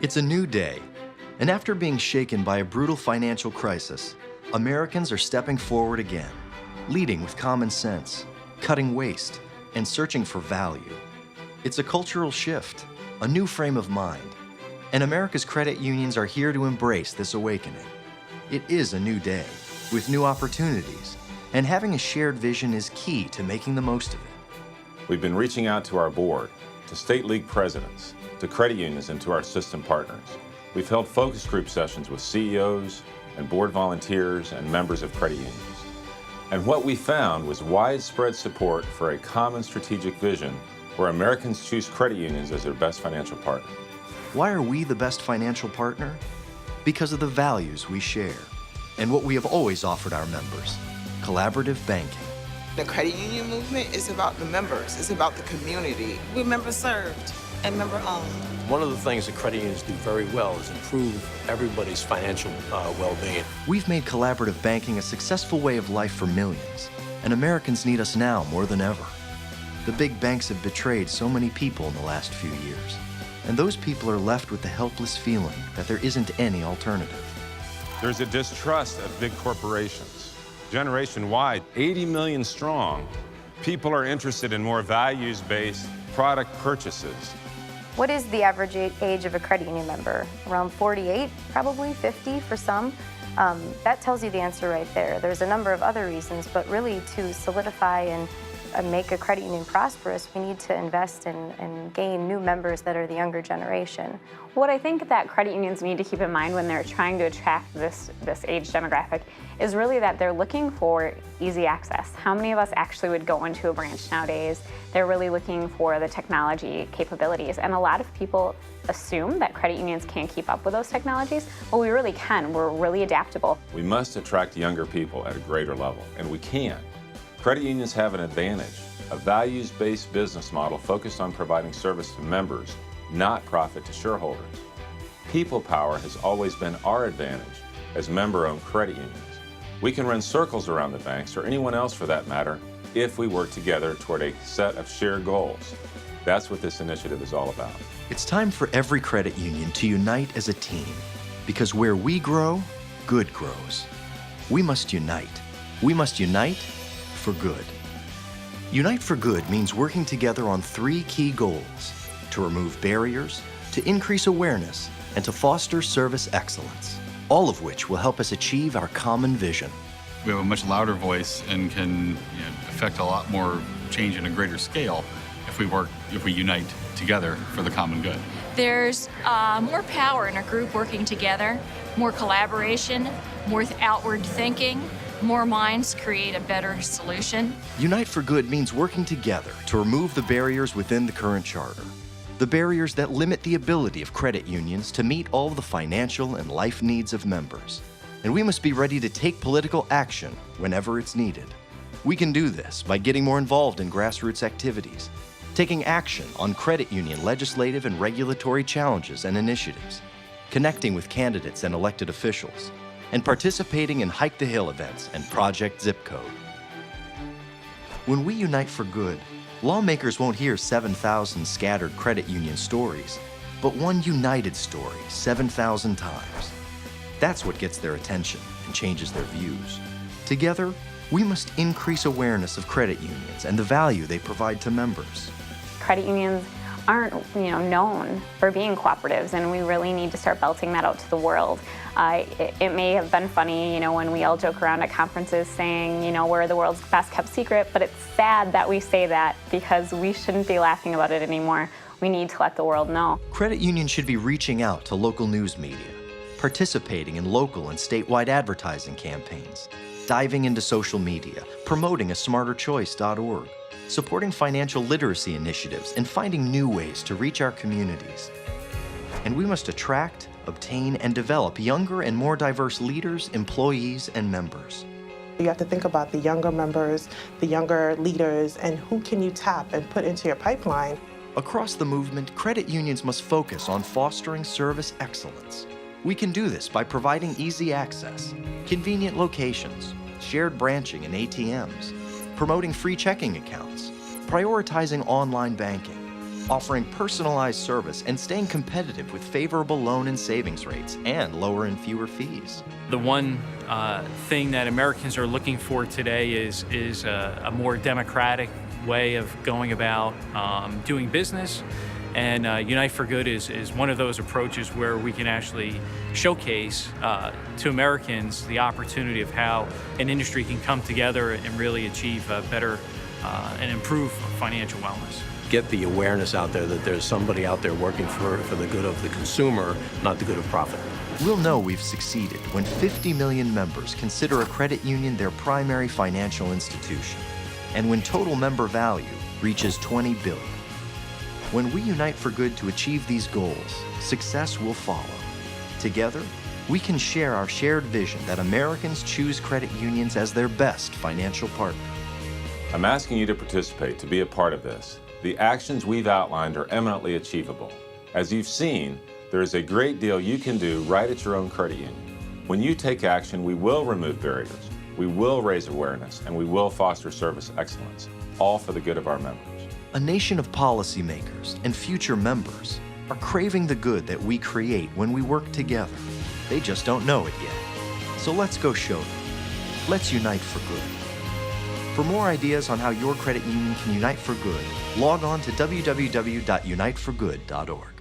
It's a new day, and after being shaken by a brutal financial crisis, Americans are stepping forward again, leading with common sense, cutting waste, and searching for value. It's a cultural shift, a new frame of mind, and America's credit unions are here to embrace this awakening. It is a new day, with new opportunities, and having a shared vision is key to making the most of it. We've been reaching out to our board, to state league presidents, to credit unions, and to our system partners. We've held focus group sessions with CEOs and board volunteers and members of credit unions. And what we found was widespread support for a common strategic vision where Americans choose credit unions as their best financial partner. Why are we the best financial partner? Because of the values we share and what we have always offered our members, collaborative banking. The credit union movement is about the members. It's about the community. We're member served and member owned. One of the things that credit unions do very well is improve everybody's financial well-being. We've made collaborative banking a successful way of life for millions, and Americans need us now more than ever. The big banks have betrayed so many people in the last few years, and those people are left with the helpless feeling that there isn't any alternative. There's a distrust of big corporations. Generation-wide, 80 million strong, people are interested in more values-based product purchases. What is the average age of a credit union member? Around 48, probably 50 for some. That tells you the answer right there. There's a number of other reasons, but really to solidify and make a credit union prosperous, we need to invest and gain new members that are the younger generation. What I think that credit unions need to keep in mind when they're trying to attract this age demographic is really that they're looking for easy access. How many of us actually would go into a branch nowadays? They're really looking for the technology capabilities, and a lot of people assume that credit unions can't keep up with those technologies. Well, we really can. We're really adaptable. We must attract younger people at a greater level, and we can. Credit unions have an advantage, a values-based business model focused on providing service to members, not profit to shareholders. People power has always been our advantage as member-owned credit unions. We can run circles around the banks, or anyone else for that matter, if we work together toward a set of shared goals. That's what this initiative is all about. It's time for every credit union to unite as a team, because where we grow, good grows. We must unite. We must unite for good. Unite for Good means working together on 3 key goals: to remove barriers, to increase awareness, and to foster service excellence, all of which will help us achieve our common vision. We have a much louder voice and can affect a lot more change in a greater scale if we unite together for the common good. There's more power in a group working together, more collaboration, more outward thinking. More minds create a better solution. Unite for Good means working together to remove the barriers within the current charter. The barriers that limit the ability of credit unions to meet all the financial and life needs of members. And we must be ready to take political action whenever it's needed. We can do this by getting more involved in grassroots activities, taking action on credit union legislative and regulatory challenges and initiatives, connecting with candidates and elected officials, and participating in Hike the Hill events and Project Zip Code. When we unite for good, lawmakers won't hear 7,000 scattered credit union stories, but one united story 7,000 times. That's what gets their attention and changes their views. Together, we must increase awareness of credit unions and the value they provide to members. Credit unions aren't known for being cooperatives, and we really need to start belting that out to the world. It may have been funny, when we all joke around at conferences saying, we're the world's best kept secret, but it's sad that we say that because we shouldn't be laughing about it anymore. We need to let the world know. Credit unions should be reaching out to local news media, participating in local and statewide advertising campaigns, diving into social media, promoting a smarterchoice.org, supporting financial literacy initiatives, and finding new ways to reach our communities. And we must attract, obtain, and develop younger and more diverse leaders, employees, and members. You have to think about the younger members, the younger leaders, and who can you tap and put into your pipeline. Across the movement, credit unions must focus on fostering service excellence. We can do this by providing easy access, convenient locations, shared branching and ATMs, promoting free checking accounts, prioritizing online banking, offering personalized service and staying competitive with favorable loan and savings rates and lower and fewer fees. The one thing that Americans are looking for today is a more democratic way of going about doing business. And Unite for Good is one of those approaches where we can actually showcase to Americans the opportunity of how an industry can come together and really achieve better and improve financial wellness. Get the awareness out there that there's somebody out there working for the good of the consumer, not the good of profit. We'll know we've succeeded when 50 million members consider a credit union their primary financial institution, and when total member value reaches $20 billion. When we unite for good to achieve these goals, success will follow. Together, we can share our shared vision that Americans choose credit unions as their best financial partner. I'm asking you to participate, to be a part of this. The actions we've outlined are eminently achievable. As you've seen, there is a great deal you can do right at your own credit union. When you take action, we will remove barriers, we will raise awareness, and we will foster service excellence, all for the good of our members. A nation of policymakers and future members are craving the good that we create when we work together. They just don't know it yet. So let's go show them. Let's unite for good. For more ideas on how your credit union can unite for good, log on to www.uniteforgood.org.